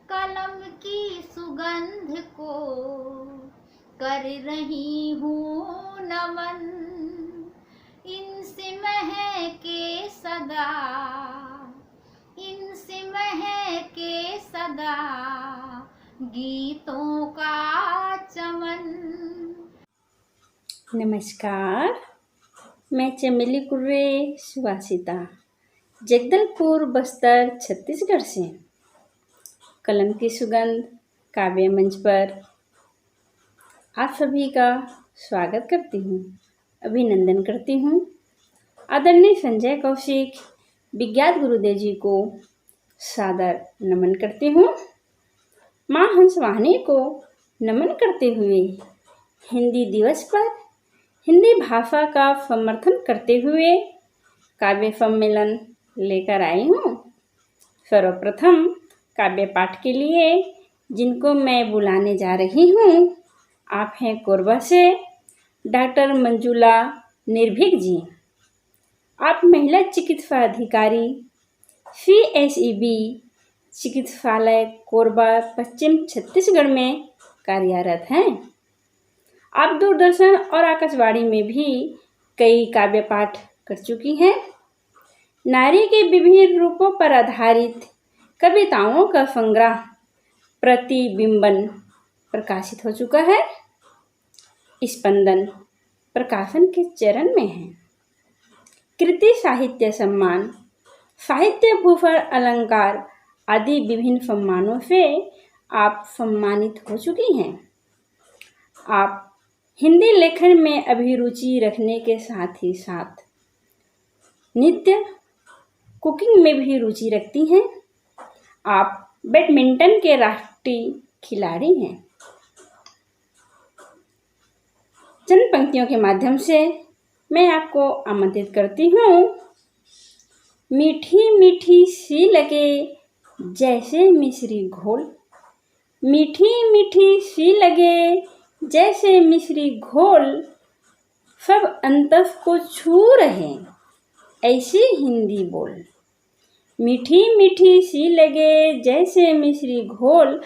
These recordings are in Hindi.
कलम की सुगंध को कर रही हूँ नमन। इनसे महके सदा, इनसे महके सदा गीतों का चमन। नमस्कार, मैं चमेली कुर्रे सुवासिता, जगदलपुर, बस्तर, छत्तीसगढ़ से। कलम की सुगंध काव्य मंच पर आप सभी का स्वागत करती हूँ, अभिनंदन करती हूँ। आदरणीय संजय कौशिक विज्ञात गुरुदेव जी को सादर नमन करती हूँ। माँ हंसवाहिनी को नमन करते हुए हिंदी दिवस पर हिंदी भाषा का समर्थन करते हुए काव्य सम्मेलन लेकर आई हूँ। सर्वप्रथम काव्य पाठ के लिए जिनको मैं बुलाने जा रही हूँ, आप हैं कोरबा से डॉक्टर मंजुला निर्भीक जी। आप महिला चिकित्सा अधिकारी CSEB चिकित्सालय कोरबा, पश्चिम छत्तीसगढ़ में कार्यरत हैं। आप दूरदर्शन और आकाशवाणी में भी कई काव्य पाठ कर चुकी हैं। नारी के विभिन्न रूपों पर आधारित कविताओं का संग्रह प्रतिबिंबन प्रकाशित हो चुका है। स्पंदन प्रकाशन के चरण में है। कृति साहित्य सम्मान, साहित्य भूषण अलंकार आदि विभिन्न सम्मानों से आप सम्मानित हो चुकी हैं। आप हिंदी लेखन में अभिरुचि रखने के साथ ही साथ नृत्य, कुकिंग में भी रुचि रखती हैं। आप बैडमिंटन के राष्ट्रीय खिलाड़ी हैं। चंद पंक्तियों के माध्यम से मैं आपको आमंत्रित करती हूँ। मीठी मीठी सी लगे जैसे मिश्री घोल, मीठी मीठी सी लगे जैसे मिश्री घोल, सब अंतस को छू रहे ऐसी हिंदी बोल। मीठी मीठी सी लगे जैसे मिश्री घोल,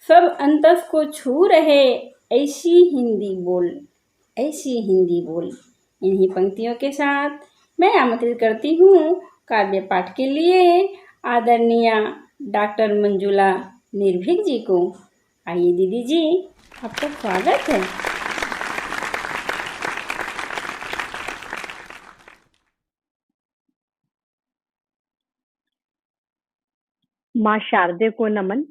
सब अंतस को छू रहे ऐसी हिंदी बोल, ऐसी हिंदी बोल। इन्हीं पंक्तियों के साथ मैं आमंत्रित करती हूँ काव्य पाठ के लिए आदरणीय डॉक्टर मंजुला निर्भीक जी को। आइए दीदी जी, आपका स्वागत है। माँ शारदे को नमन।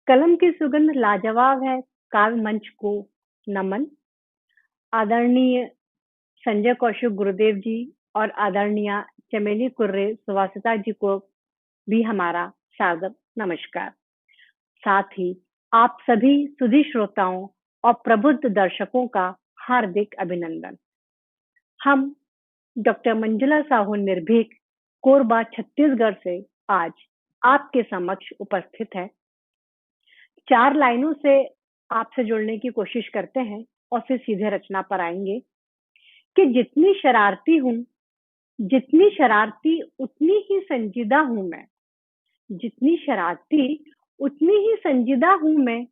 कलम की सुगंध लाजवाब है काव्य मंच को नमन। आदरणीय संजय कौशिक गुरुदेव जी और आदरणीय चमेली कुर्रे सुवासिता जी को भी हमारा सादर नमस्कार। साथ ही आप सभी सुधी श्रोताओं और प्रबुद्ध दर्शकों का हार्दिक अभिनंदन। हम डॉक्टर मंजुला साहू निर्भीक कोरबा छत्तीसगढ़ से आज आपके समक्ष उपस्थित है। 4 लाइनों से आपसे जुड़ने की कोशिश करते हैं और फिर सीधे रचना पर आएंगे कि जितनी शरारती हूँ, जितनी शरारती उतनी ही संजीदा हूँ मैं, जितनी शरारती उतनी ही संजीदा हूँ मैं।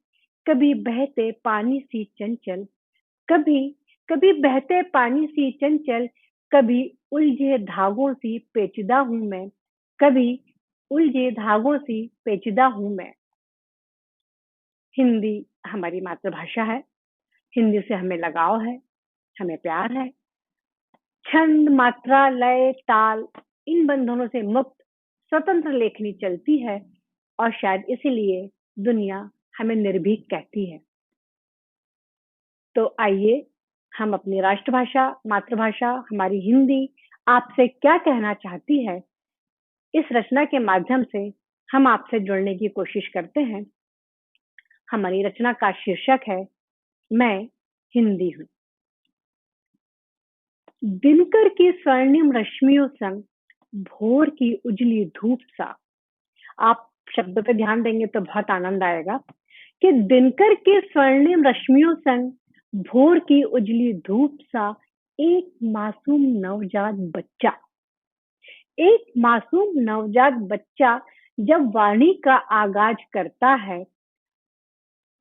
कभी बहते पानी सी चंचल, कभी कभी बहते पानी सी चंचल, कभी उलझे धागों सी पेचीदा हूँ मैं, कभी उलझे धागों सी पेचीदा हूँ मैं। हिंदी हमारी मातृभाषा है, हिंदी से हमें लगाव है, हमें प्यार है। छंद, मात्रा, लय, ताल इन बंधनों से मुक्त स्वतंत्र लेखनी चलती है और शायद इसीलिए दुनिया हमें निर्भीक कहती है। तो आइए हम अपनी राष्ट्रभाषा, मातृभाषा हमारी हिंदी आपसे क्या कहना चाहती है, इस रचना के माध्यम से हम आपसे जुड़ने की कोशिश करते हैं। हमारी रचना का शीर्षक है मैं हिंदी हूँ। दिनकर की स्वर्णिम रश्मियों संग भोर की उजली धूप सा। आप शब्द पे ध्यान देंगे तो बहुत आनंद आएगा कि दिनकर के स्वर्णिम रश्मियों संग भोर की उजली धूप सा एक मासूम नवजात बच्चा, एक मासूम नवजात बच्चा जब वाणी का आगाज करता है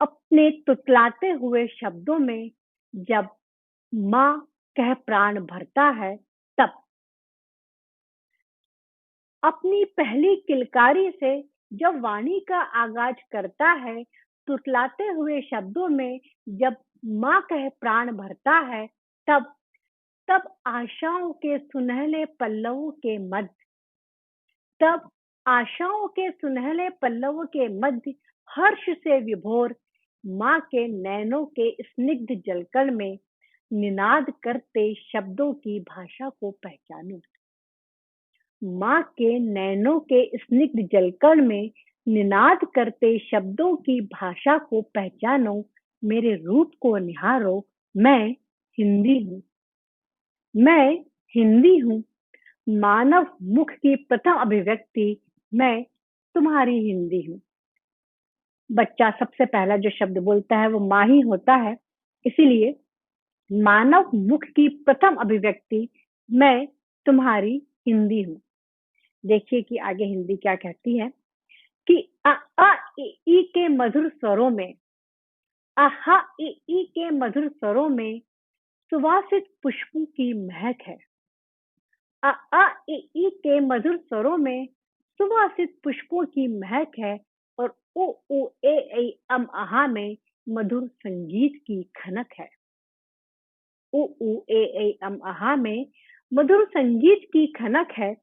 अपने तुतलाते हुए शब्दों में, जब माँ कह प्राण भरता है, तब अपनी पहली किलकारी से जब वाणी का आगाज करता है तुतलाते हुए शब्दों में, जब माँ कह प्राण भरता है, तब तब आशाओं के सुनहले पल्लवों के मध्य, तब आशाओं के सुनहले पल्लवों के मध्य हर्ष से विभोर माँ के नैनों के स्निग्ध जलकण में निनाद करते शब्दों की भाषा को पहचानूं। माँ के नैनों के स्निग्ध जलकण में निनाद करते शब्दों की भाषा को पहचानो, मेरे रूप को निहारो, मैं हिंदी हूँ, मैं हिंदी हूँ। मानव मुख की प्रथम अभिव्यक्ति, मैं तुम्हारी हिंदी हूँ। बच्चा सबसे पहला जो शब्द बोलता है वो माँ ही होता है, इसीलिए मानव मुख की प्रथम अभिव्यक्ति, मैं तुम्हारी हिंदी हूँ। देखिए कि आगे हिंदी क्या कहती है कि अ आ इ ई के मधुर स्वरों में, अहा इ ई के मधुर स्वरों में सुवासित पुष्पों की महक है। अ आ इ ई के मधुर स्वरों में सुवासित पुष्पों की महक है, और उ उ ए ऐ अम आहा में मधुर संगीत की खनक है। उ उ ए ऐ अम आहा में मधुर संगीत की खनक है।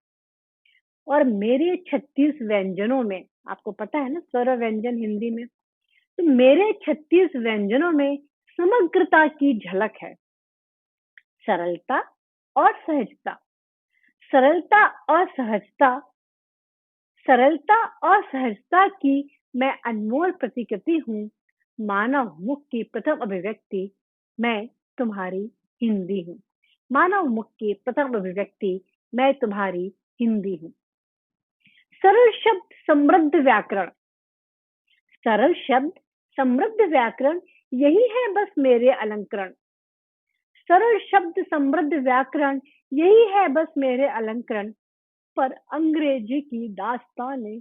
और मेरे 36 व्यंजनों में, आपको पता है ना स्वर व्यंजन हिंदी में, तो मेरे 36 व्यंजनों में समग्रता की झलक है। सरलता और सहजता, सरलता और सहजता, सरलता और सहजता की मैं अनमोल प्रतिकृति हूँ। मानव मुख की प्रथम अभिव्यक्ति, मैं तुम्हारी हिंदी हूँ। मानव मुख की प्रथम अभिव्यक्ति, मैं तुम्हारी हिंदी हूँ। सरल शब्द समृद्ध व्याकरण, सरल शब्द समृद्ध व्याकरण, यही है बस मेरे अलंकरण। सरल शब्द समृद्ध व्याकरण, यही है बस मेरे अलंकरण। पर अंग्रेजी की दास्तान ने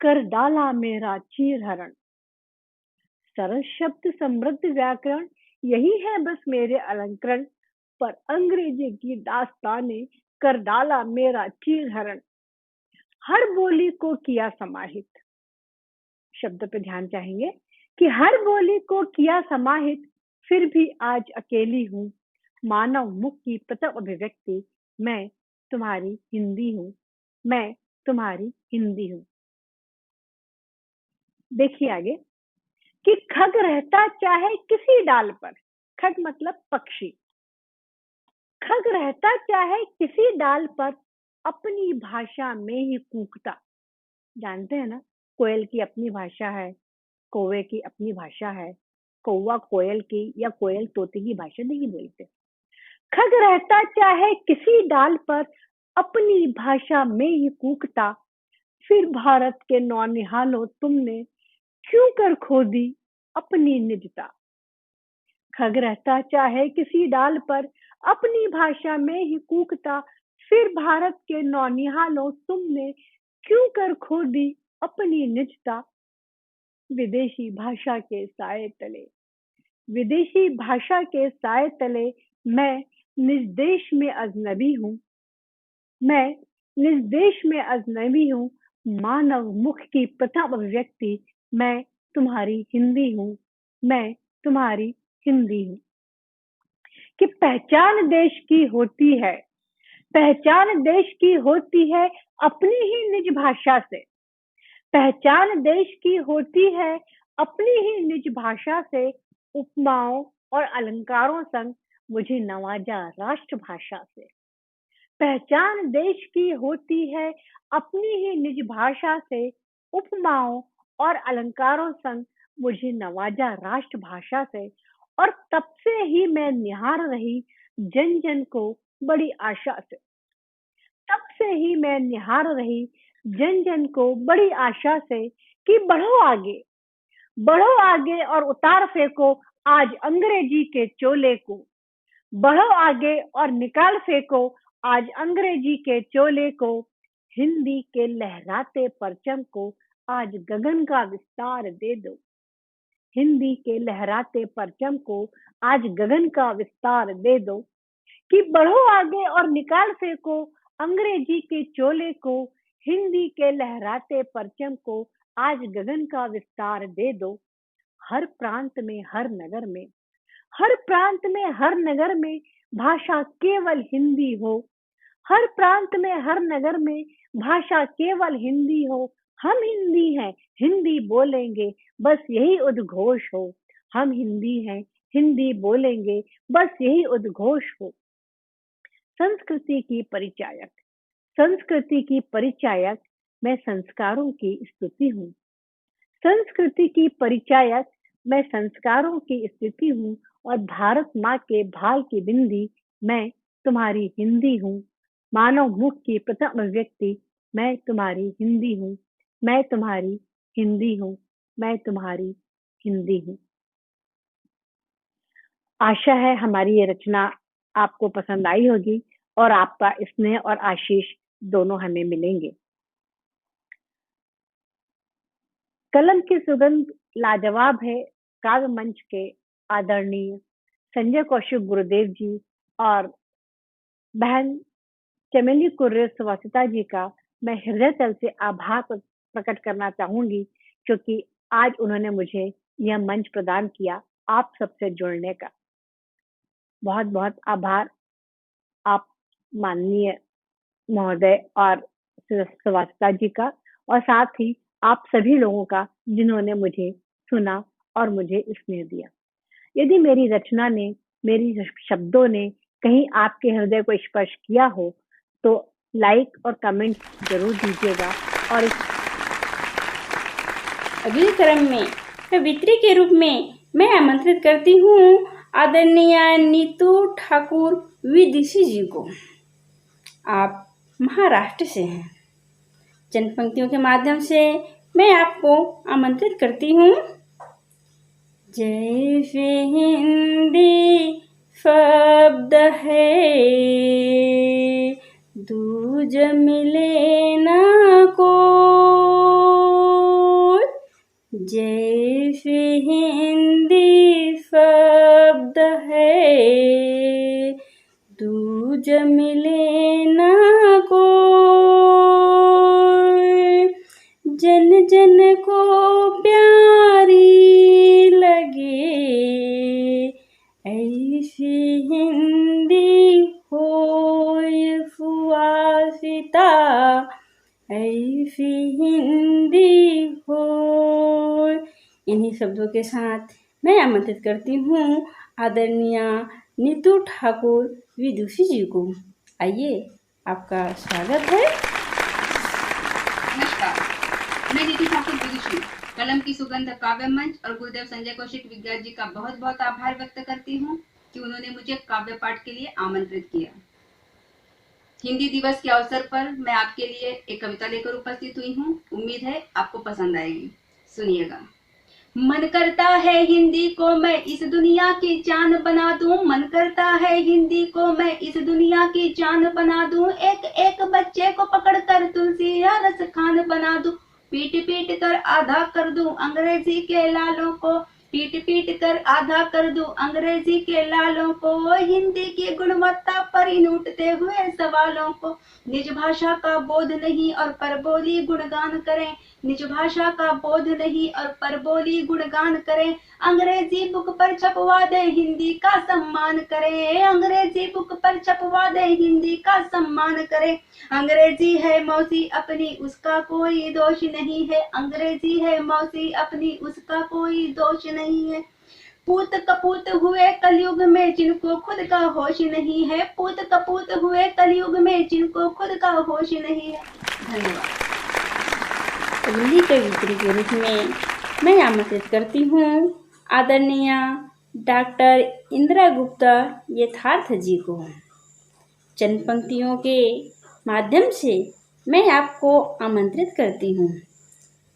कर डाला मेरा चीरहरण। सरल शब्द समृद्ध व्याकरण, यही है बस मेरे अलंकरण। पर अंग्रेजी की दास्तान ने कर डाला मेरा चीरहरण। हर बोली को किया समाहित, शब्द पे ध्यान चाहेंगे कि हर बोली को किया समाहित, फिर भी आज अकेली हूँ। मानव मुख की प्रथम अभिव्यक्ति, मैं तुम्हारी हिंदी हूँ, मैं तुम्हारी हिंदी हूँ। देखिए आगे कि खग रहता चाहे किसी डाल पर, खग मतलब पक्षी, खग रहता चाहे किसी डाल पर अपनी भाषा में ही कूकता। जानते हैं ना, कोयल की अपनी भाषा है, कौवे की अपनी भाषा है, कौवा कोयल की या कोयल तोते की भाषा नहीं बोलते। खग रहता चाहे किसी डाल पर अपनी भाषा में ही कूकता, फिर भारत के नौनिहालों तुमने क्यों कर खो दी अपनी निजता। खग रहता चाहे किसी डाल पर अपनी भाषा में ही कूकता, फिर भारत के नौनिहालों तुमने क्यों कर खो दी अपनी निजता। विदेशी भाषा के साए तले, विदेशी भाषा के साए तले मैं निज देश में अजनबी हूँ, मैं निज देश में अजनबी हूँ। मानव मुख की प्रथम अभिव्यक्ति, मैं तुम्हारी हिंदी हूँ, मैं तुम्हारी हिंदी हूँ। कि पहचान देश की होती है, पहचान देश की होती है अपनी ही निज भाषा से, पहचान देश की होती है अपनी ही निज भाषा से। उपमाओं और अलंकारों संग मुझे नवाजा राष्ट्रभाषा से, पहचान देश की होती है अपनी ही निज भाषा से। उपमाओं और अलंकारों संग मुझे नवाजा राष्ट्रभाषा से। और तब से ही मैं निहार रही जन जन को बड़ी आशा से, तब से ही मैं निहार रही जन जन को बड़ी आशा से कि बढ़ो आगे, बढ़ो आगे और उतार फेंको आज अंग्रेजी के चोले को, बढ़ो आगे और निकाल फेंको आज अंग्रेजी के चोले को। हिंदी के लहराते परचम को आज गगन का विस्तार दे दो। हिंदी के लहराते परचम को आज गगन का विस्तार दे दो कि बढ़ो आगे और निकाल फेंको अंग्रेजी के चोले को। हिंदी के लहराते परचम को आज गगन का विस्तार दे दो। हर प्रांत में हर नगर में, हर प्रांत में हर नगर में भाषा केवल हिंदी हो। हर प्रांत में हर नगर में भाषा केवल हिंदी हो। हम हिंदी हैं, हिंदी बोलेंगे, बस यही उद्घोष हो। हम हिंदी हैं, हिंदी बोलेंगे, बस यही उद्घोष हो। संस्कृति की परिचायक, संस्कृति की परिचायक मैं संस्कारों की स्तुति हूँ। संस्कृति की परिचायक मैं संस्कारों की स्थिति हूँ और भारत माँ के भाल की बिंदी मैं तुम्हारी हिंदी हूँ। मानव मुख की प्रथम अभिव्यक्ति मैं तुम्हारी हिंदी हूँ। मैं तुम्हारी हिंदी हूँ। मैं तुम्हारी हिंदी हूँ। आशा है हमारी ये रचना आपको पसंद आई होगी और आपका स्नेह और आशीष दोनों हमें मिलेंगे। कलम की सुगंध लाजवाब है काव्य मंच के आदरणीय संजय कौशिक गुरुदेव जी और बहन चमेली कुर्रे सुवासिता जी का मैं हृदय तल से आभार प्रकट करना चाहूंगी, क्योंकि आज उन्होंने मुझे यह मंच प्रदान किया आप सबसे जुड़ने का। बहुत बहुत आभार आप माननीय महोदय और सुवासिता जी का, और साथ ही आप सभी लोगों का जिन्होंने मुझे सुना और मुझे स्नेह दिया। यदि मेरी रचना ने, मेरी शब्दों ने कहीं आपके हृदय को स्पर्श किया हो तो लाइक और कमेंट जरूर दीजिएगा। और इस अगले क्रम में कवित्री के रूप में मैं आमंत्रित करती हूँ आदरणीय नीतू ठाकुर विदुषी जी को। आप महाराष्ट्र से हैं। चंद पंक्तियों के माध्यम से मैं आपको आमंत्रित करती हूँ। जैसे हिंदी शब्द है दूज मिले ना को, जैसे हिंदी शब्द है दूज मिले ना को, जन जन को प्यारी लगे ऐसी हिंदी होए सुवासिता, ऐसी हिंदी हो। इन्हीं शब्दों के साथ मैं आमंत्रित करती हूँ आदरणीय नीतू ठाकुर विदुषी जी को। आइए, आपका स्वागत है। नमस्कार, मैं नीतू ठाकुर विदुषी कलम की सुगंध काव्य मंच और गुरुदेव संजय कौशिक विज्ञान जी का बहुत बहुत आभार व्यक्त करती हूँ कि उन्होंने मुझे काव्य पाठ के लिए आमंत्रित किया। हिंदी दिवस के अवसर पर मैं आपके लिए एक कविता लेकर उपस्थित हुई हूँ। उम्मीद है आपको पसंद आएगी। सुनिएगा। मन करता है हिंदी को मैं इस दुनिया की जान बना दूं, मन करता है हिंदी को मैं इस दुनिया की जान बना दूं, एक एक बच्चे को पकड़कर तुलसी या रस खान बना दूं, पीट पीट कर आधा कर दूं अंग्रेजी के लालों को, पीट पीट कर आधा कर दूं अंग्रेजी के लालों को, हिंदी की गुणवत्ता पर इन उठते हुए सवालों को, निज भाषा का बोध नहीं और परबोली गुणगान करें, निज भाषा का बोध नहीं और परबोली गुणगान करें, अंग्रेजी बुक पर छपवा दे हिंदी का सम्मान करें, अंग्रेजी बुक पर छपवा दे हिंदी का सम्मान करें, अंग्रेजी है मौसी अपनी उसका कोई दोष नहीं है, अंग्रेजी है मौसी अपनी उसका कोई दोष नहीं है, पूत कपूत हुए कलयुग में जिनको खुद का होश नहीं है, पूत कपूत हुए कलयुग में जिनको खुद का होश नहीं है। धन्यवाद। अगली कवित्री के रूप में मैं आमंत्रित करती हूँ आदरणीय डॉक्टर इंदिरा गुप्ता यथार्थ जी को। चंद पंक्तियों के माध्यम से मैं आपको आमंत्रित करती हूँ।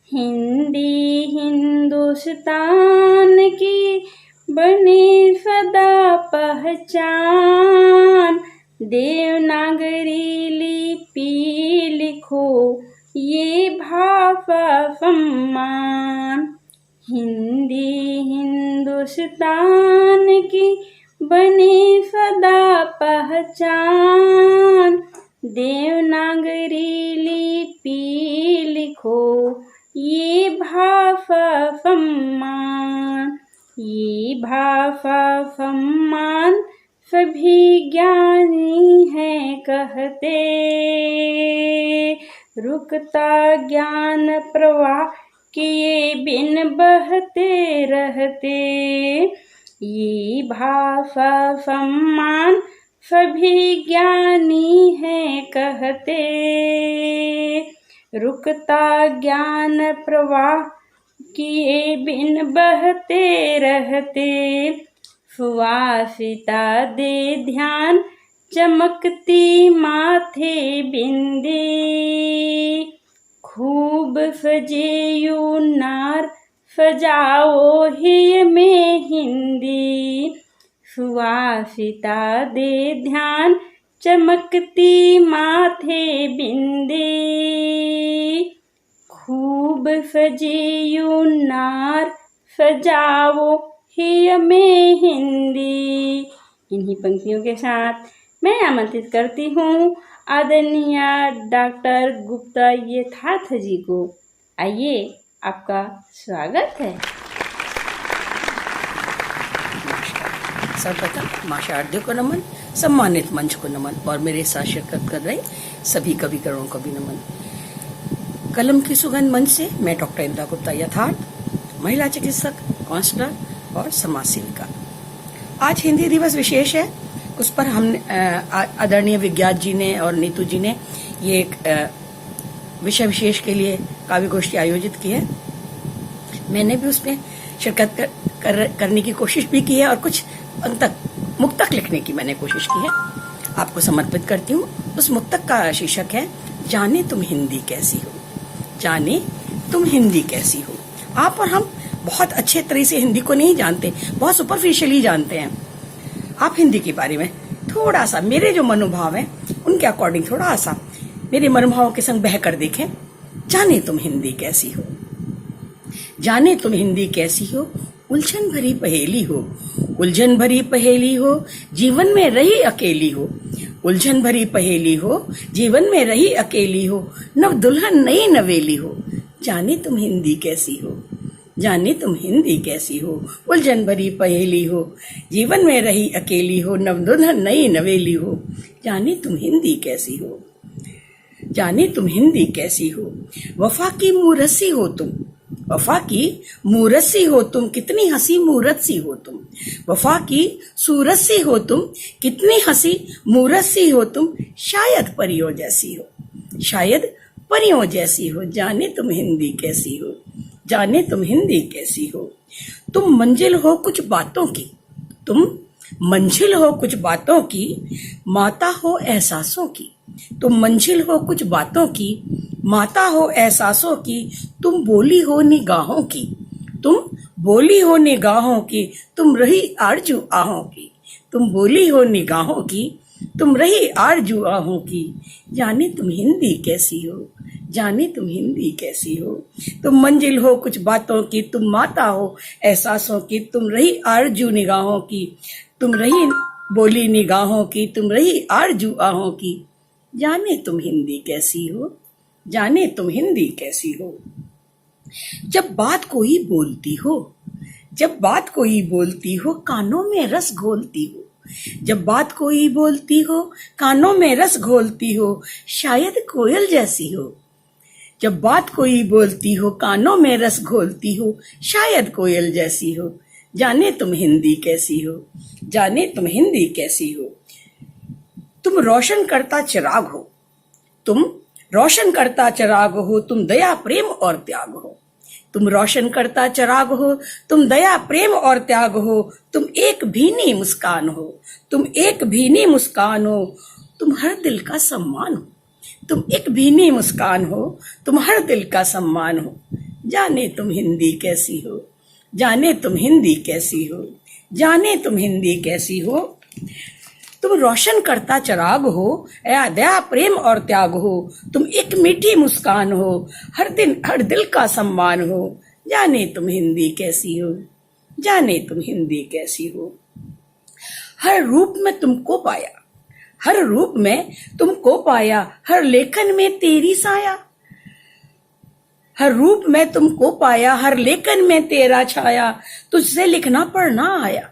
हिंदी हिंदुस्तान की बनी सदा पहचान, देवनागरी लिपि लिखो ये भाफम्मान। हिंदी हिंदुस्तान की बने सदा पहचान। देवनागरी लिपि लिखो ये भाषा सम्मान। ये भाषा सम्मान सभी ज्ञानी हैं कहते। रुकता ज्ञान प्रवाह किए बिन बहते रहते। ये भाषा सम्मान सभी ज्ञानी हैं कहते। रुकता ज्ञान प्रवाह किए बिन बहते रहते। सुवासिता दे ध्यान चमकती माथे बिंदी। खूब सजे यू नार सजाओ ही में हिंदी। सुवासिता दे ध्यान चमकती माथे बिंदी। खूब सजे यू नार सजाओ ही में हिंदी। इन्हीं पंक्तियों के साथ मैं आमंत्रित करती हूँ आदरणीय डॉक्टर गुप्ता यथार्थ जी को। आइए, आपका स्वागत है। सर्वप्रथम माँ शारदे को नमन, सम्मानित मंच को नमन और मेरे साथ शिरकत कर रहे सभी कविगणों को भी नमन। कलम की सुगंध मंच से मैं डॉक्टर इंदिरा गुप्ता यथार्थ, महिला चिकित्सक, काउंसलर और समाज सेविका। आज हिंदी दिवस विशेष है, उस पर हमने आदरणीय विज्ञात जी ने और नीतू जी ने ये एक विषय विशेष के लिए काव्य गोष्ठी आयोजित की है। मैंने भी उसमें शिरकत करने की कोशिश भी की है और कुछ मुक्तक लिखने की मैंने कोशिश की है, आपको समर्पित करती हूँ। उस मुक्तक का शीर्षक है जाने तुम हिंदी कैसी हो। जाने तुम हिंदी कैसी हो। आप और हम बहुत अच्छे तरह से हिंदी को नहीं जानते, बहुत सुपरफिशियली जानते हैं। आप हिंदी के बारे में थोड़ा सा, मेरे जो मनोभाव है उनके अकॉर्डिंग थोड़ा सा मेरे मनोभावों के संग बह कर देखें। जाने तुम हिंदी कैसी हो। जाने तुम हिंदी कैसी हो, उलझन भरी पहेली हो। उलझन भरी पहेली हो, जीवन में रही अकेली हो। उलझन भरी पहेली हो, जीवन में रही अकेली हो। नव दुल्हन नई नवेली हो। जाने तुम हिंदी कैसी हो। जाने तुम हिंदी कैसी हो। उलझन भरी पहेली हो, जीवन में रही अकेली हो। नव दुल्हन नई नवेली हो। जाने तुम हिंदी कैसी हो। जाने तुम हिंदी कैसी हो। वफा की मूरसी हो तुम। वफा की मूरत सी हो तुम, कितनी हंसी मूरत सी हो तुम। वफा की सूरत सी हो तुम, कितनी हंसी मूरत सी हो तुम। शायद परियों जैसी हो। शायद परियों जैसी हो। जाने तुम हिंदी कैसी हो। जाने तुम हिंदी कैसी हो। तुम मंजिल हो कुछ बातों की। तुम मंजिल हो कुछ बातों की, माता हो एहसासों की। तुम मंजिल हो कुछ बातों की, माता हो एहसासों की। तुम बोली हो निगाहों की। तुम बोली हो निगाहों की, तुम रही आरजू आहों की। तुम बोली हो निगाहों की, तुम रही आरजू आहों की। जाने तुम हिंदी कैसी हो। जाने तुम हिंदी कैसी हो। तुम मंजिल हो कुछ बातों की, तुम माता हो एहसासों की। तुम रही आरजू निगाहों की, तुम रही बोली निगाहों की। तुम रही आरजू आहों की। जाने तुम हिंदी कैसी हो। जाने तुम हिंदी कैसी हो। जब बात कोई बोलती हो, जब बात कोई बोलती हो, कानों में रस घोलती हो। जब बात कोई बोलती हो, कानों में रस घोलती हो। शायद कोयल जैसी हो। जब बात कोई बोलती हो, कानों में रस घोलती हो। शायद कोयल जैसी हो। जाने तुम हिंदी कैसी हो। जाने तुम हिंदी कैसी हो। तुम रोशन करता चिराग हो। तुम रोशन करता चिराग हो। तुम दया प्रेम और त्याग हो। तुम रोशन करता चिराग हो। तुम दया प्रेम और त्याग हो। तुम एक भीनी मुस्कान हो। तुम एक भीनी मुस्कान हो। तुम हर दिल का सम्मान हो। तुम एक भीनी मुस्कान हो। तुम हर दिल का सम्मान हो। जाने तुम हिंदी कैसी हो। जाने तुम हिंदी कैसी हो। जाने तुम हिंदी कैसी हो। तुम रोशन करता चिराग हो, दया प्रेम और त्याग हो। तुम एक मीठी मुस्कान हो, हर दिन हर दिल का सम्मान हो। जाने तुम हिंदी कैसी हो, जाने तुम हिंदी कैसी हो। हर रूप में तुमको पाया, हर रूप में तुमको पाया, हर लेखन में तेरी साया। हर रूप में तुमको पाया, हर लेखन में तेरा छाया। तुझसे लिखना पढ़ना आया,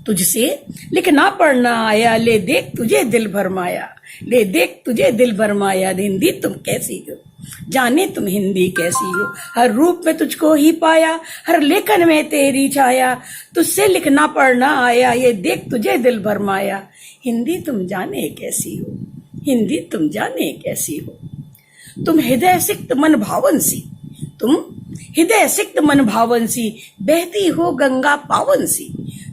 तुझसे लिखना पढ़ना आया। ले देख तुझे दिल भरमाया, ले देख तुझे दिल भरमाया। हिंदी तुम कैसी हो, जाने तुम हिंदी कैसी हो। हर रूप में तुझको ही पाया, हर लेखन में तेरी छाया। तुझसे लिखना पढ़ना आया, ये देख तुझे दिल भरमाया। हिंदी तुम जाने कैसी हो, हिंदी तुम जाने कैसी हो। तुम हृदय सिक्त मन भावन सी, तुम हृदय सिक्त मन भावन सी। बहती हो गंगा पावन सी,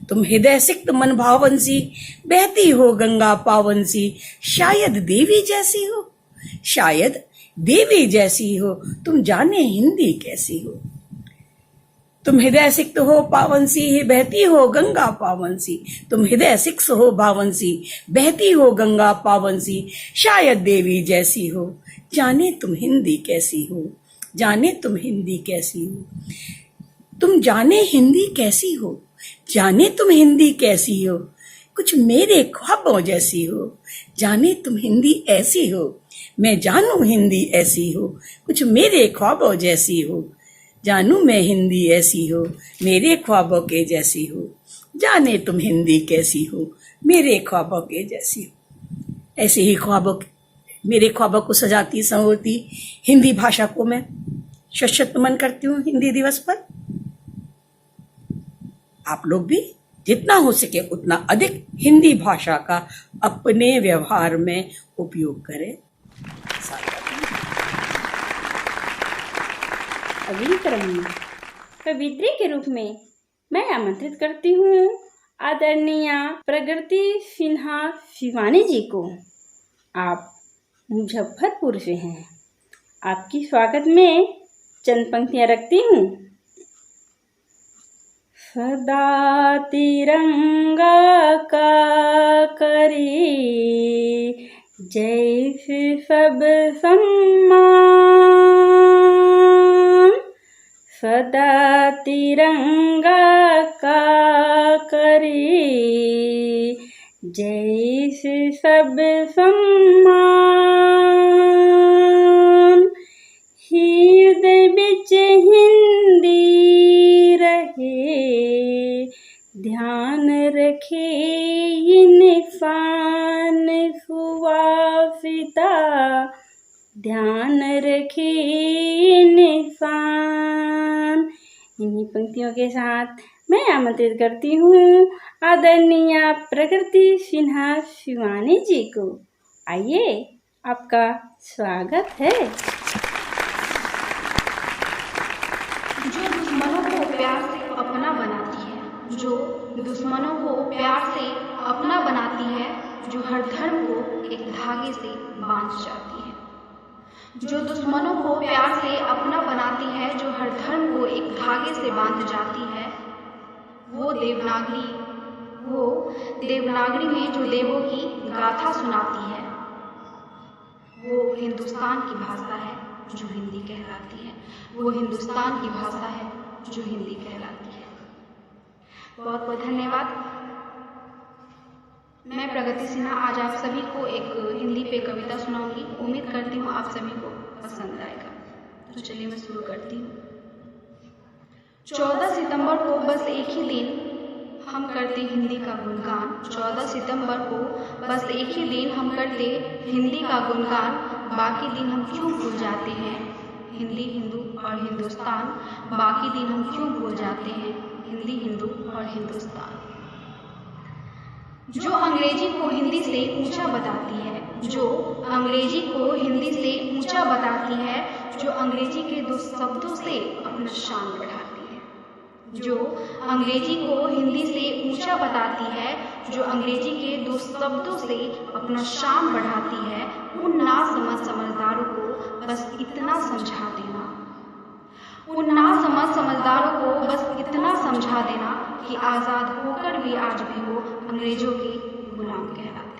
तुम हृदय सिक्त मन भावन सी। बहती हो गंगा पावन सी। शायद देवी जैसी हो, शायद देवी जैसी हो। तुम जाने हिंदी कैसी हो। तुम हृदय सिक्त हो पावन सी, बहती हो गंगा पावन सी। तुम हृदय सिक्त हो पावन सी, बहती हो गंगा पावन सी। शायद देवी जैसी हो, जाने तुम हिंदी कैसी हो, जाने तुम हिंदी कैसी हो। तुम जाने हिंदी कैसी हो, जाने तुम हिंदी कैसी हो। कुछ मेरे ख्वाबों जैसी हो, जाने तुम हिंदी ऐसी हो। मैं जानू हिंदी ऐसी हो, कुछ मेरे ख्वाबों जैसी हो। जानू मैं हिंदी ऐसी हो, मेरे ख्वाबों के जैसी हो। जाने तुम हिंदी कैसी हो, मेरे ख्वाबों के जैसी हो। ऐसे ही मेरे ख्वाबों को सजाती संवरती हिंदी भाषा को मैं शत नमन करती हूँ हिंदी दिवस पर। आप लोग भी जितना हो सके उतना अधिक हिंदी भाषा का अपने व्यवहार में उपयोग करें। अगली क्रम में कवित्री के रूप में मैं आमंत्रित करती हूँ आदरणीय प्रगति सिन्हा शिवानी जी को। आप मुजफ्फरपुर से हैं। आपकी स्वागत में चंद पंक्तियाँ रखती हूँ। सदा तिरंगा का करे जैसे सब सम्मान। सदा तिरंगा का करे जैसे सब सम्मान। हृदय बिच हिंदी रहे, ध्यान रखे इंसान सुवासिता। ध्यान रखे इंसान। इन्हीं पंक्तियों के साथ मैं आमंत्रित करती हूँ आदरणीय प्रकृति सिन्हा शिवानी जी को। आइए, आपका स्वागत है। जो दुश्मनों को प्यार से अपना बनाती है, जो दुश्मनों को प्यार से अपना बनाती है, जो हर धर्म को एक धागे से बांध जाती है। जो दुश्मनों को प्यार से अपना बनाती है, जो हर धर्म को एक धागे से बांध जाती है, वो देवनागरी में जो देवों की गाथा सुनाती है, वो हिंदुस्तान की भाषा है जो हिंदी कहलाती है। वो हिंदुस्तान की भाषा है जो हिंदी कहलाती है। बहुत बहुत धन्यवाद। मैं प्रगति सिन्हा आज आप सभी को एक हिंदी पे कविता सुनाऊंगी। उम्मीद करती हूँ आप सभी को पसंद आएगा। तो चलिए मैं शुरू करती हूँ। 14 सितंबर को बस एक ही दिन हम करते हिंदी का गुणगान। 14 सितंबर को बस एक ही दिन हम करते हिंदी का गुणगान। बाकी दिन हम क्यों भूल जाते हैं हिंदी, हिंदू और हिंदुस्तान। बाकी दिन हम क्यों भूल जाते हैं हिंदी, हिंदू और हिंदुस्तान। जो अंग्रेजी को हिंदी से ऊंचा बताती है, जो अंग्रेजी को हिंदी से ऊंचा बताती है, जो अंग्रेजी के दो शब्दों से अपना शान बढ़ाती है। जो अंग्रेजी को हिंदी से ऊंचा बताती है, जो अंग्रेजी के दो शब्दों से अपना शान बढ़ाती है, उन ना समझदारों को बस इतना समझा देना, उन ना समझदारों को बस इतना समझा देना कि आज़ाद होकर भी आज भी वो अंग्रेजों के गुलाम कहलाते हैं।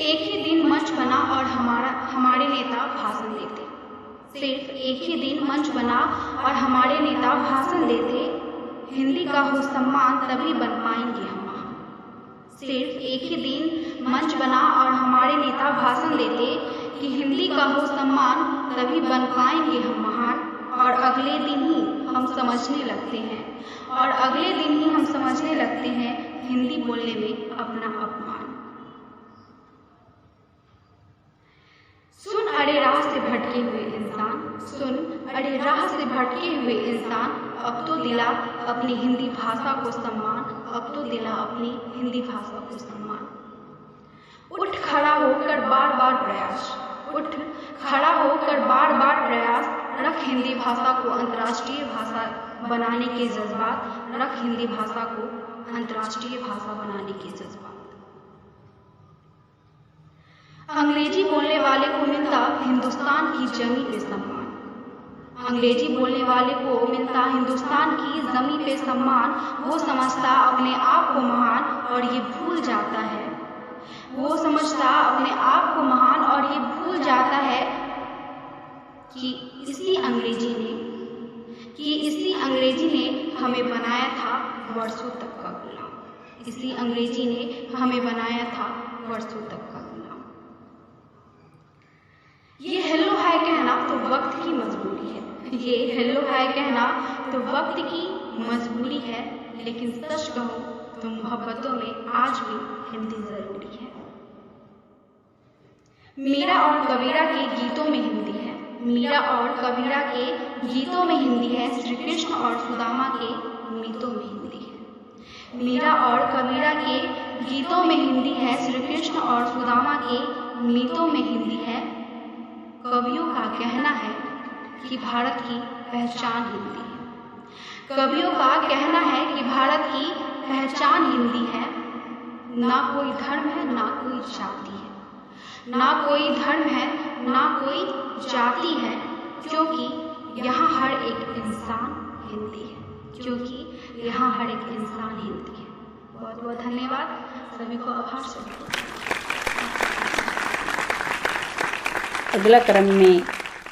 एक ही दिन मंच बना और हमारे नेता भाषण देते। सिर्फ एक ही दिन मंच बना और हमारे नेता भाषण देते। हिंदी का हो सम्मान तभी बन पाएंगे हम महान। सिर्फ एक ही दिन मंच बना और हमारे नेता भाषण देते कि हिंदी का हो सम्मान तभी बन पाएंगे हम महान। और अगले दिन ही हम समझने लगते हैं हिंदी बोलने में अपना अपमान। सुन अरे राह से भटके हुए इंसान, अब तो दिला अपनी हिंदी भाषा को सम्मान। उठ खड़ा होकर बार बार प्रयास, रख हिंदी भाषा को अंतर्राष्ट्रीय भाषा बनाने के जज्बात। अंग्रेजी बोलने वाले को मिलता हिंदुस्तान की जमी पे सम्मान। वो समझता अपने आप को महान और ये भूल जाता है कि इसी अंग्रेजी ने हमें बनाया था वर्षों तक का गुलाम। ये हेलो हाय कहना तो वक्त की मजबूरी है, लेकिन सच कहूं तो मोहब्बतों में आज भी हिंदी जरूरी है। मीरा और कबीरा के गीतों में हिंदी है, श्री कृष्ण और सुदामा के मीतों में हिंदी है। कवियों का कहना है कि भारत की पहचान हिंदी है। ना कोई धर्म है, ना कोई जाति है, क्योंकि यहाँ हर एक इंसान हिंदी है। बहुत बहुत धन्यवाद, सभी को आभार से। अगला क्रम में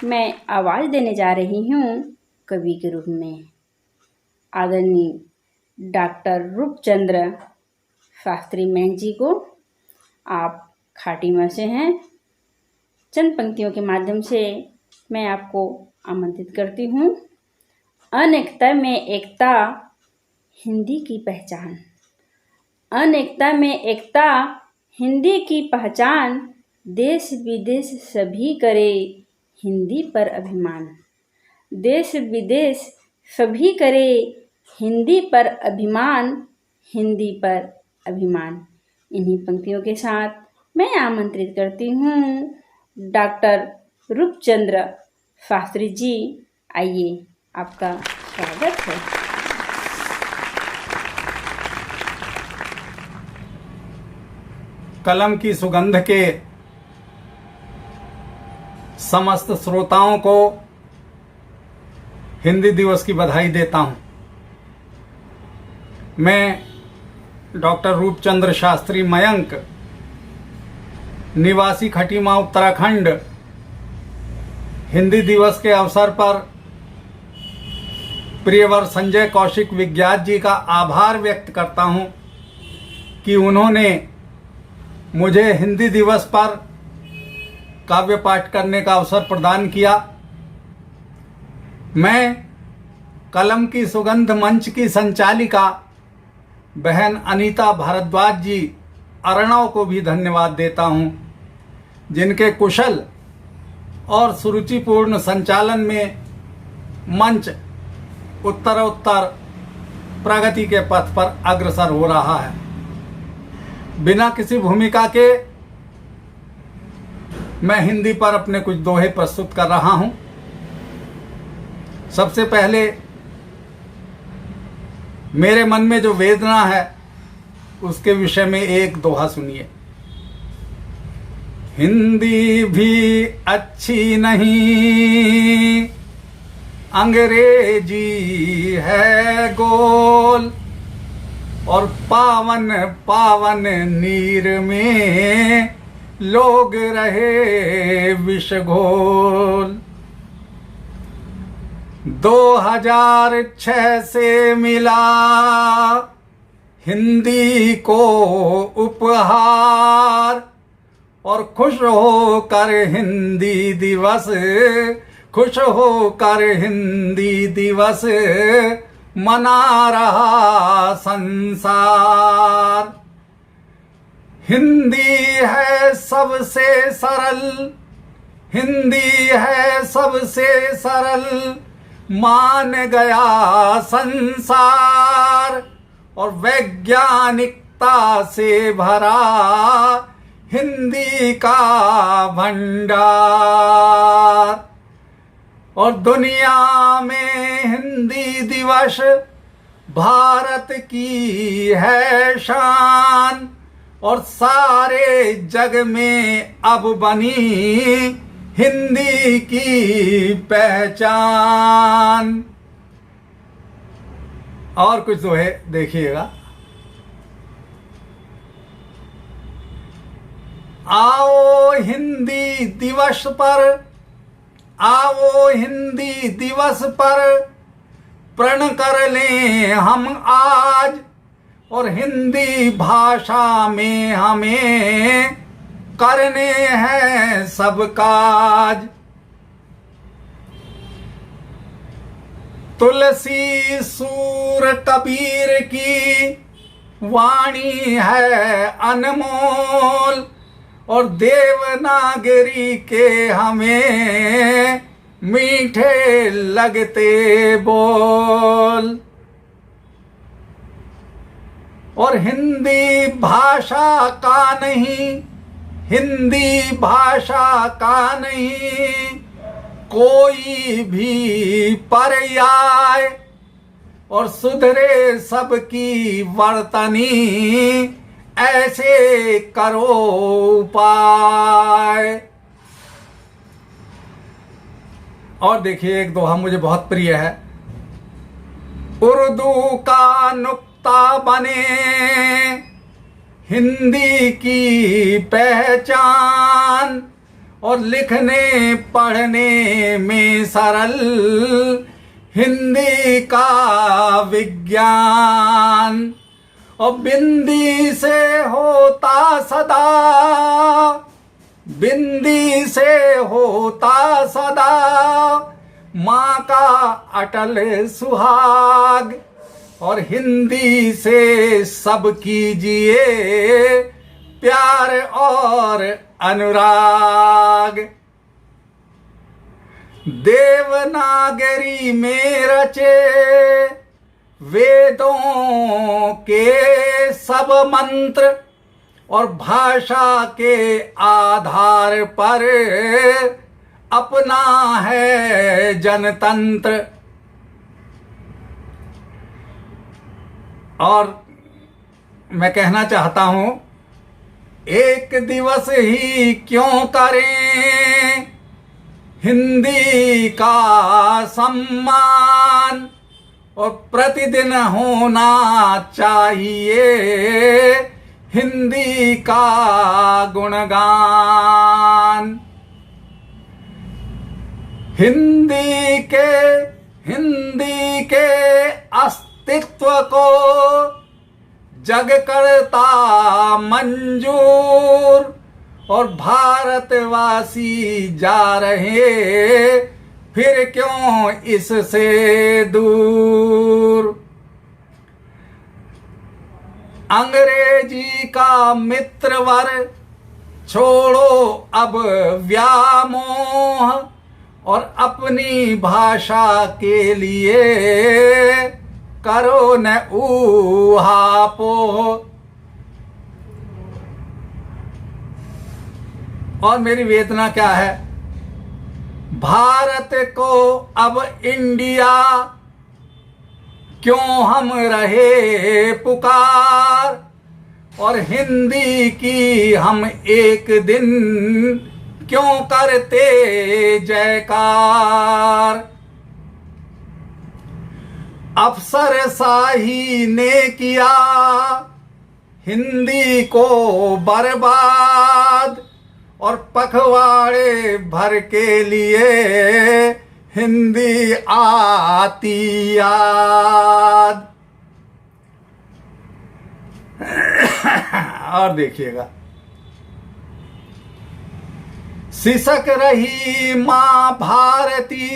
मैं आवाज़ देने जा रही हूँ कवि के रूप में आदरणीय डॉक्टर रूपचंद्र शास्त्री मयंक जी को। आप खाटीमा से हैं। चंद पंक्तियों के माध्यम से मैं आपको आमंत्रित करती हूँ। अनेकता में एकता, हिंदी की पहचान। हिंदी की पहचान, देश विदेश सभी करे हिंदी पर अभिमान। हिंदी पर अभिमान। इन्हीं पंक्तियों के साथ मैं आमंत्रित करती हूँ डॉक्टर रूपचंद्र शास्त्री जी। आइए, आपका स्वागत है। कलम की सुगंध के समस्त श्रोताओं को हिंदी दिवस की बधाई देता हूं। मैं डॉक्टर रूपचंद्र शास्त्री मयंक, निवासी खटीमा उत्तराखंड, हिंदी दिवस के अवसर पर प्रियवर संजय कौशिक विज्ञात जी का आभार व्यक्त करता हूं कि उन्होंने मुझे हिंदी दिवस पर काव्य पाठ करने का अवसर प्रदान किया। मैं कलम की सुगंध मंच की संचालिका बहन अनीता भारद्वाज जी अरणव को भी धन्यवाद देता हूं, जिनके कुशल और सुरुचिपूर्ण संचालन में मंच उत्तरोत्तर प्रगति के पथ पर अग्रसर हो रहा है। बिना किसी भूमिका के मैं हिंदी पर अपने कुछ दोहे प्रस्तुत कर रहा हूं। सबसे पहले मेरे मन में जो वेदना है उसके विषय में एक दोहा सुनिए। हिंदी भी अच्छी नहीं, अंग्रेजी है गोल, और पावन पावन नीर में लोग रहे विषघोल। 2006 से मिला हिंदी को उपहार, और खुश होकर हिंदी दिवस, खुश होकर हिंदी दिवस मना रहा संसार। हिंदी है सबसे सरल, हिंदी है सबसे सरल, मान गया संसार, और वैज्ञानिकता से भरा हिंदी का भंडार। और दुनिया में हिंदी दिवस भारत की है शान, और सारे जग में अब बनी हिंदी की पहचान। और कुछ तो है, देखिएगा। आओ हिंदी दिवस पर, आओ हिंदी दिवस पर प्रण कर लें हम आज, और हिंदी भाषा में हमें करने हैं सब काज। तुलसी सूर कबीर की वाणी है अनमोल, और देवनागरी के हमें मीठे लगते बोल। और हिंदी भाषा का नहीं, हिंदी भाषा का नहीं कोई भी पर्याय, और सुधरे सबकी वर्तनी ऐसे करो उपाय। और देखिए एक दोहा मुझे बहुत प्रिय है। उर्दू का नुक्ता बने हिंदी की पहचान, और लिखने पढ़ने में सरल हिंदी का विज्ञान। और बिंदी से होता सदा, बिंदी से होता सदा माँ का अटल सुहाग, और हिंदी से सब कीजिए प्यार और अनुराग। देवनागरी में रचे वेदों के सब मंत्र, और भाषा के आधार पर अपना है जनतंत्र। और मैं कहना चाहता हूं, एक दिवस ही क्यों करें हिंदी का सम्मान, और प्रतिदिन होना चाहिए हिंदी का गुणगान। हिंदी के अस्तित्व को जग करता मंजूर, और भारतवासी जा रहे फिर क्यों इससे दूर। अंग्रेजी का मित्रवर छोड़ो अब व्यामोह, और अपनी भाषा के लिए करो न ऊहापोह। और मेरी वेदना क्या है, भारत को अब इंडिया क्यों हम रहे पुकार, और हिंदी की हम एक दिन क्यों करते जयकार। अफसर शाही ने किया हिंदी को बर्बाद, और पखवाड़े भर के लिए हिंदी आती याद। और देखिएगा, सिसक रही मां भारती,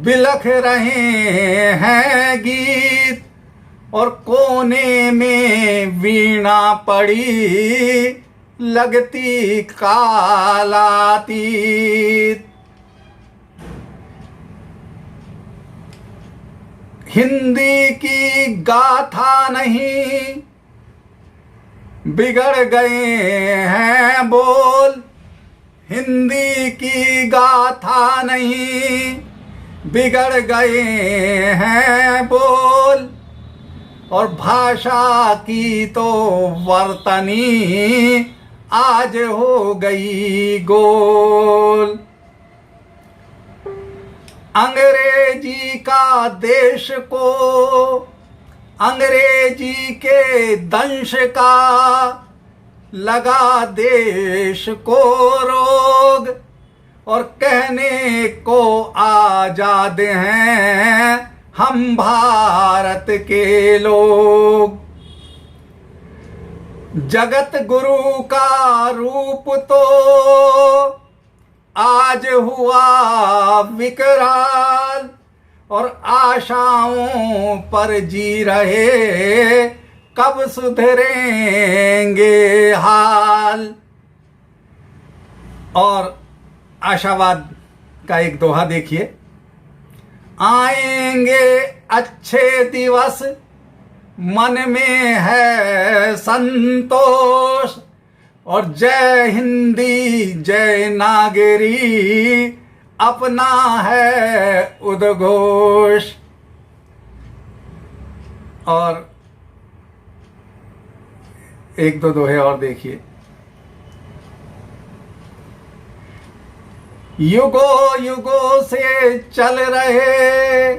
बिलख रहे हैं गीत, और कोने में वीणा पड़ी लगती कालातीत। हिंदी की गाथा नहीं, बिगड़ गए हैं बोल, हिंदी की गाथा नहीं, बिगड़ गए हैं बोल, और भाषा की तो वर्तनी आज हो गई गोल। अंग्रेजी का देश को अंग्रेजी के दंश का लगा देश को रोग, और कहने को आजाद हैं हम भारत के लोग। जगत गुरु का रूप तो आज हुआ विकराल, और आशाओं पर जी रहे कब सुधरेंगे हाल। और आशावाद का एक दोहा देखिए, आएंगे अच्छे दिवस मन में है संतोष, और जय हिंदी जय नागरी अपना है उद्घोष। और एक दो दोहे और देखिए, युगों युगों से चल रहे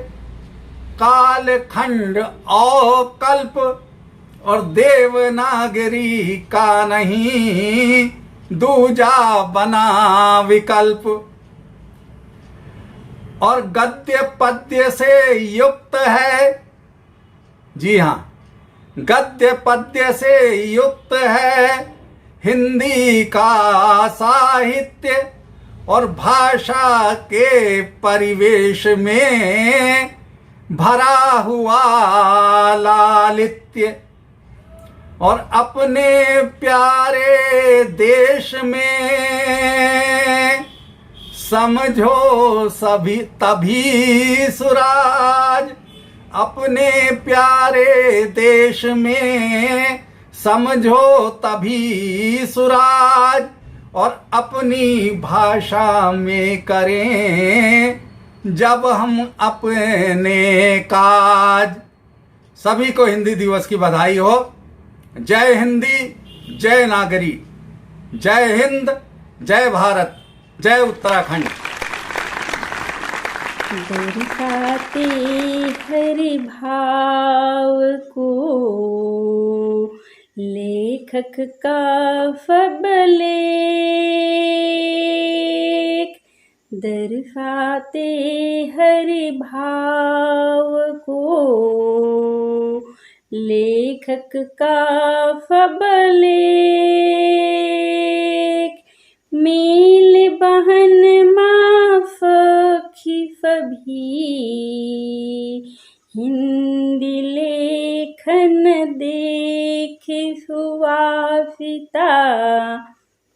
कालखंड और कल्प, और देवनागरी का नहीं दूजा बना विकल्प। और गद्य पद्य से युक्त है, जी हां, गद्य पद्य से युक्त है हिंदी का साहित्य, और भाषा के परिवेश में भरा हुआ लालित्य। और अपने प्यारे देश में समझो सभी तभी सुराज, अपने प्यारे देश में समझो तभी सुराज, और अपनी भाषा में करें जब हम अपने काज। सभी को हिंदी दिवस की बधाई हो। जय हिंदी जय नागरी, जय हिंद जय भारत, जय उत्तराखंड। दर्शाते हरि भाव को लेखक का फबलेख, दर्शाते हरि भाव को लेखक का फबलेख। मेल बहन माफ खिफभी हिंदी लेखन देख सुवासिता,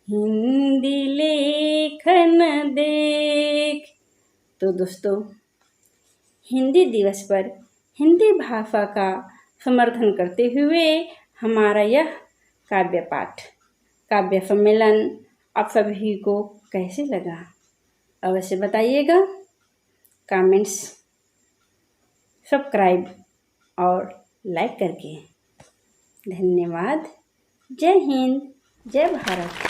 हिंदी लेखन देख। तो दोस्तों, हिंदी दिवस पर हिंदी भाषा का समर्थन करते हुए हमारा यह काव्य पाठ, काव्य सम्मेलन आप सभी को कैसे लगा अवश्य बताइएगा। कमेंट्स, सब्सक्राइब और लाइक करके। धन्यवाद। जय हिंद जय भारत।